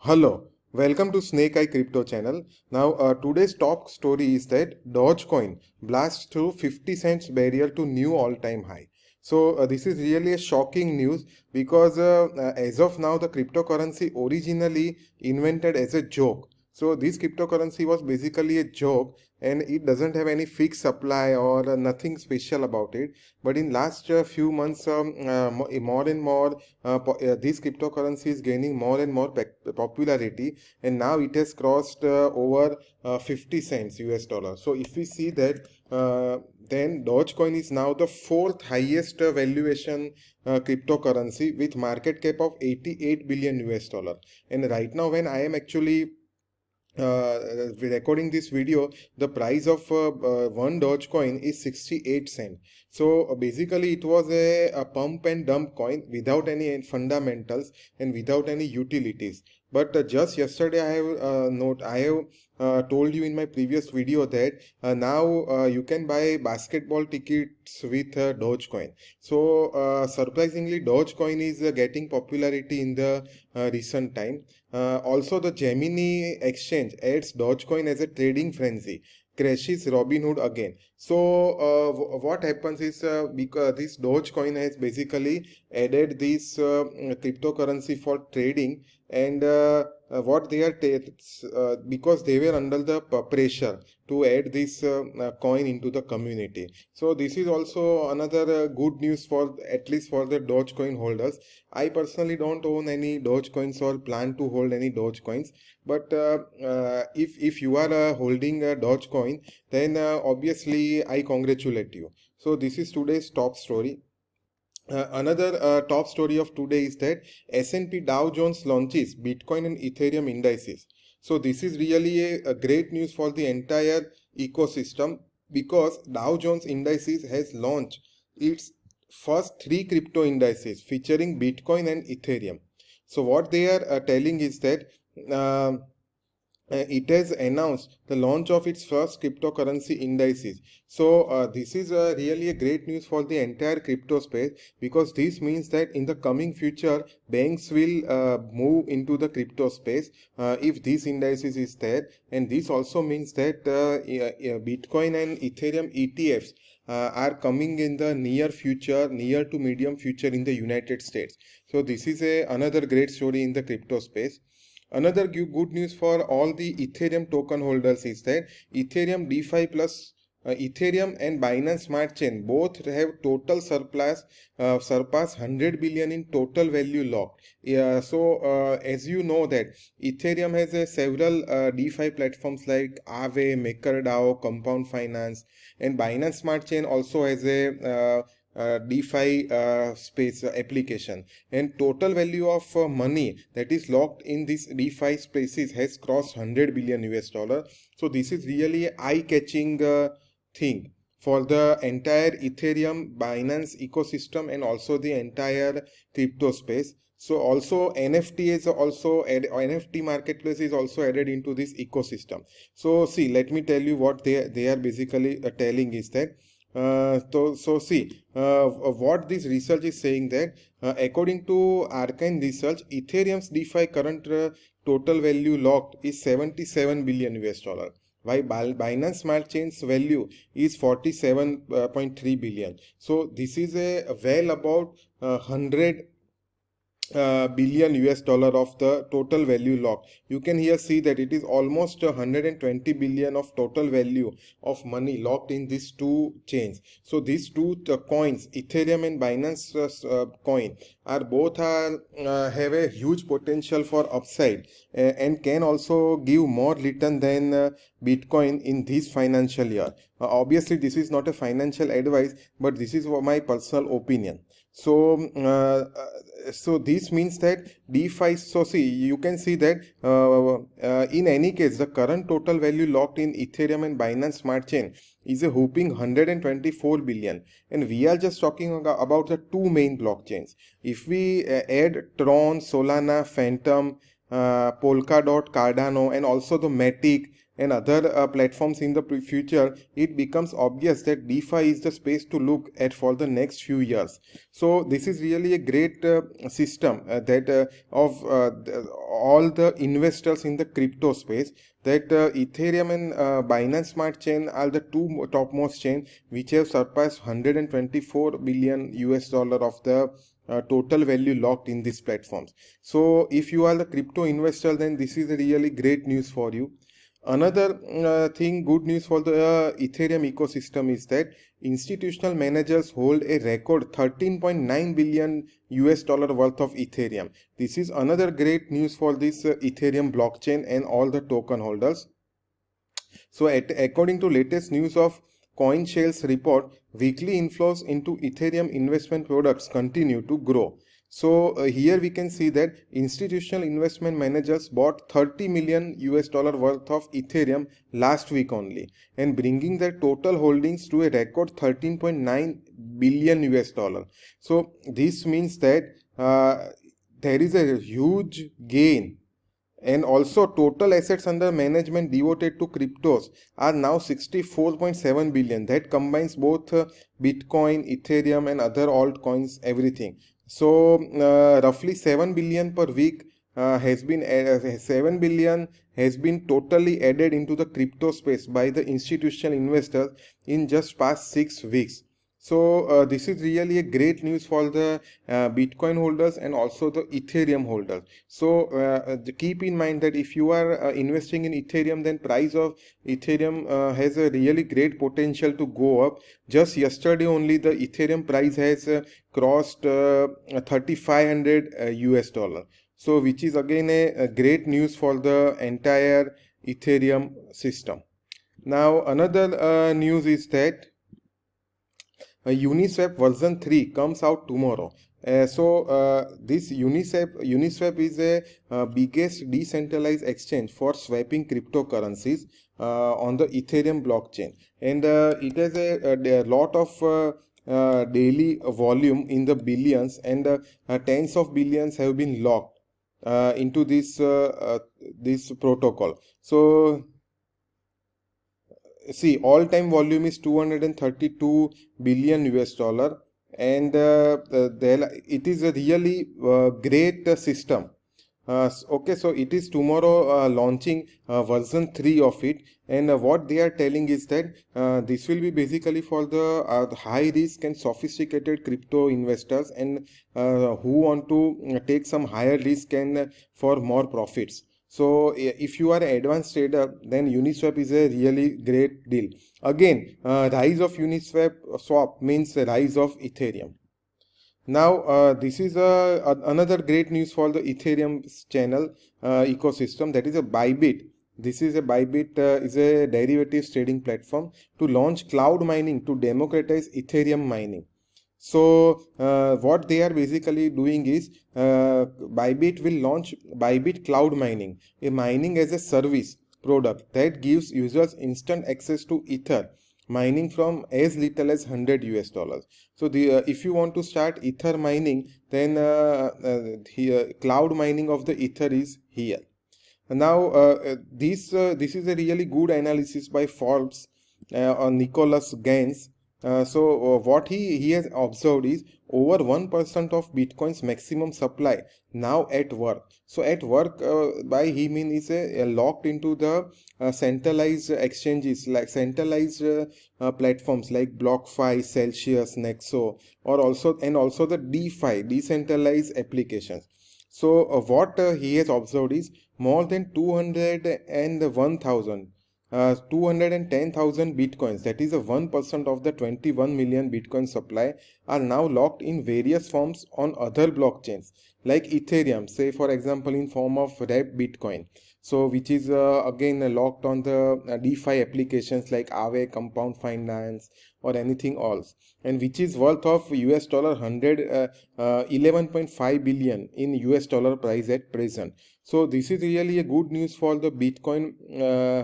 Hello, welcome to Snake Eye Crypto channel. Now, today's top story is that Dogecoin blasts through 50 cents barrier to new all-time high. So, this is really a shocking news because as of now, the cryptocurrency originally invented as a joke. So, this cryptocurrency was basically a joke and it doesn't have any fixed supply or nothing special about it. But in last few months, more and more this cryptocurrency is gaining more and more popularity, and now it has crossed over 50 cents US dollar. So if we see that, then Dogecoin is now the fourth highest valuation cryptocurrency with market cap of 88 billion US dollar. And right now, when I am actually recording this video, the price of one Dogecoin is 68 cent. So basically it was a pump and dump coin without any fundamentals and without any utilities. But just yesterday I have told you in my previous video that now you can buy basketball tickets with Dogecoin. So surprisingly, Dogecoin is getting popularity in the recent time. Also, the Gemini exchange adds Dogecoin as a trading frenzy, crashes Robinhood again. So, what happens is because this Dogecoin has basically added this cryptocurrency for trading, and what they are because they were under the pressure to add this coin into the community. So this is also another good news for at least for the Dogecoin holders. I personally don't own any Dogecoins or plan to hold any Dogecoins, but if you are holding a Dogecoin, then obviously I congratulate you. So this is today's top story. Another top story of today is that S&P Dow Jones launches Bitcoin and Ethereum indices. So this is really a great news for the entire ecosystem because Dow Jones Indices has launched its first three crypto indices featuring Bitcoin and Ethereum. So what they are telling is that it has announced the launch of its first cryptocurrency indices. So this is really a great news for the entire crypto space because this means that in the coming future banks will move into the crypto space if these indices is there, and this also means that Bitcoin and Ethereum ETFs are coming in the near future, near to medium future in the United States. So this is another great story in the crypto space. Another good news for all the Ethereum token holders is that Ethereum DeFi plus Ethereum and Binance Smart Chain both have total surpass 100 billion in total value locked. So as you know that Ethereum has several DeFi platforms like Aave, MakerDAO, Compound Finance, and Binance Smart Chain also has a DeFi space application, and total value of money that is locked in this DeFi spaces has crossed 100 billion US dollar. So this is really eye-catching thing for the entire Ethereum Binance ecosystem and also the entire crypto space. So also NFT marketplace is also added into this ecosystem. So see, let me tell you what they are basically telling is that what this research is saying that according to Arcane Research, Ethereum's DeFi current total value locked is 77 billion US dollar, while Binance Smart Chain's value is 47.3 billion. So this is a well about 100 billion US dollar of the total value locked. You can here see that it is almost 120 billion of total value of money locked in these two chains. So these two coins, Ethereum and Binance coin, are both have a huge potential for upside and can also give more return than Bitcoin in this financial year. Obviously, this is not a financial advice, but this is my personal opinion. So so this means that DeFi, so see, you can see that in any case the current total value locked in Ethereum and Binance Smart Chain is a whopping 124 billion, and we are just talking about the two main blockchains. If we add Tron, Solana, Phantom, Polkadot, Cardano, and also the Matic and other platforms in the future, it becomes obvious that DeFi is the space to look at for the next few years. So this is really a great system that of all the investors in the crypto space, that Ethereum and Binance Smart Chain are the two topmost chain which have surpassed 124 billion US dollar of the total value locked in these platforms. So if you are the crypto investor, then this is a really great news for you. Another good news for the Ethereum ecosystem is that institutional managers hold a record 13.9 billion US dollar worth of Ethereum. This is another great news for this Ethereum blockchain and all the token holders. So according to latest news of CoinShares report, weekly inflows into Ethereum investment products continue to grow. So here we can see that institutional investment managers bought 30 million US dollar worth of Ethereum last week only, and bringing their total holdings to a record 13.9 billion US dollar. So this means that there is a huge gain, and also total assets under management devoted to cryptos are now 64.7 billion. That combines both Bitcoin, Ethereum and other altcoins, everything. So roughly 7 billion per week has been 7 billion has been totally added into the crypto space by the institutional investors in just past 6 weeks. So this is really a great news for the Bitcoin holders and also the Ethereum holders. So keep in mind that if you are investing in Ethereum, then price of Ethereum has a really great potential to go up. Just yesterday only the Ethereum price has crossed 3500 US dollar. So which is again a great news for the entire Ethereum system. Now another news is that Uniswap version 3 comes out tomorrow. This Uniswap is a biggest decentralized exchange for swapping cryptocurrencies on the Ethereum blockchain, and it has a lot of daily volume in the billions, and tens of billions have been locked into this protocol. So see, all time volume is 232 billion US dollar, and it is a really great system. Okay, so it is tomorrow launching version 3 of it, and what they are telling is that this will be basically for the high risk and sophisticated crypto investors, and who want to take some higher risk and for more profits. So if you are an advanced trader, then Uniswap is a really great deal. Again, rise of Uniswap swap means rise of Ethereum. Now this is another great news for the Ethereum channel ecosystem, that is a Bybit. This is a Bybit is a derivatives trading platform to launch cloud mining to democratize Ethereum mining. So what they are basically doing is Bybit will launch Bybit Cloud Mining, a mining as a service product that gives users instant access to Ether mining from as little as 100 US dollars. So if you want to start Ether mining, then here cloud mining of the Ether is here. Now this is a really good analysis by Forbes on Nicholas Gaines. What he has observed is over 1% of Bitcoin's maximum supply now at work. So at work by he mean is locked into the centralized exchanges, like centralized platforms like BlockFi, Celsius, Nexo, or also the DeFi, decentralized applications. So what he has observed is more than 210,000 bitcoins, that is a 1% of the 21 million bitcoin supply, are now locked in various forms on other blockchains like Ethereum, say for example in form of Wrapped Bitcoin, so which is again locked on the DeFi applications like Aave, Compound Finance, or anything else, and which is worth of US dollar 11.5 billion in US dollar price at present. So this is really a good news for the Bitcoin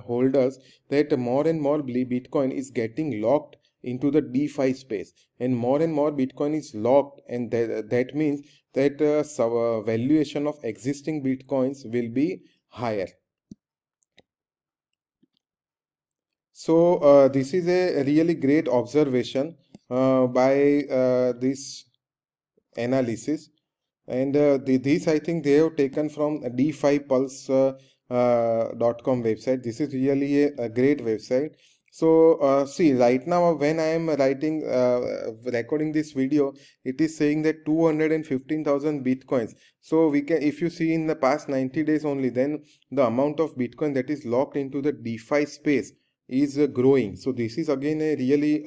holders, that more and more Bitcoin is getting locked into the DeFi space, and more Bitcoin is locked, and that means that valuation of existing Bitcoins will be higher. So this is a really great observation by this analysis, and this I think they have taken from DeFi Pulse .com website. This is really a great website. So see, right now when I am writing recording this video, it is saying that 215,000 bitcoins. So we can, if you see in the past 90 days only, then the amount of bitcoin that is locked into the DeFi space is growing. So this is again a really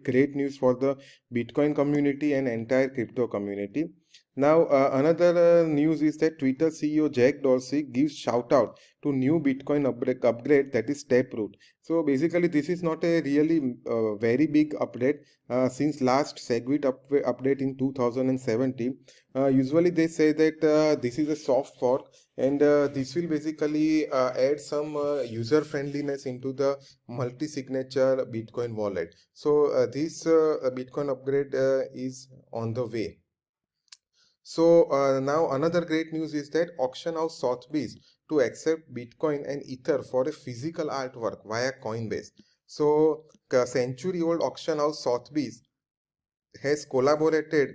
great news for the Bitcoin community and entire crypto community. Now, another news is that Twitter CEO Jack Dorsey gives shout out to new Bitcoin upgrade, that is Taproot. So basically, this is not a really very big update since last Segwit update in 2017. Usually, they say that this is a soft fork, and this will basically add some user friendliness into the multi-signature Bitcoin wallet. So this Bitcoin upgrade is on the way. So now another great news is that auction house Sotheby's to accept Bitcoin and Ether for a physical artwork via Coinbase. So century-old auction house Sotheby's has collaborated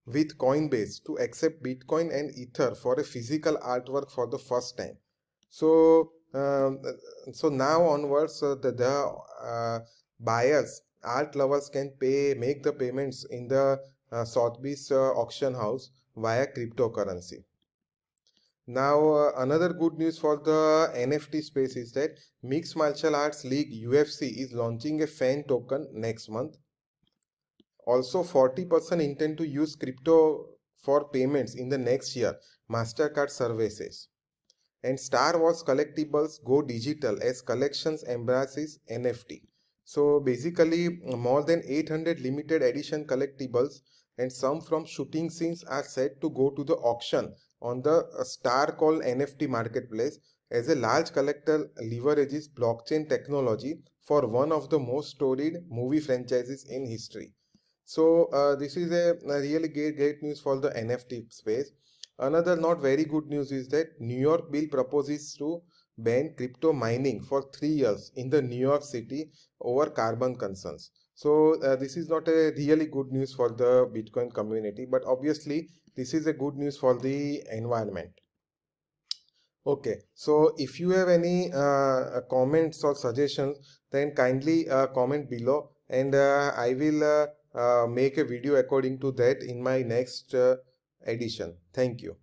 with Coinbase to accept Bitcoin and Ether for a physical artwork for the first time. So so now onwards, the buyers, art lovers can make the payments in the Sotheby's auction house via cryptocurrency. Now, another good news for the NFT space is that Mixed Martial Arts League UFC is launching a fan token next month. Also, 40% intend to use crypto for payments in the next year, MasterCard services. And Star Wars collectibles go digital as collections embraces NFT. So basically, more than 800 limited edition collectibles and some from shooting scenes are set to go to the auction on the Star called NFT marketplace, as a large collector leverages blockchain technology for one of the most storied movie franchises in history. So this is a really great news for the NFT space. Another not very good news is that New York bill proposes to ban crypto mining for 3 years in the New York City over carbon concerns. So this is not a really good news for the Bitcoin community, but obviously this is a good news for the environment. Okay, so if you have any comments or suggestions, then kindly comment below, and I will make a video according to that in my next edition. Thank you.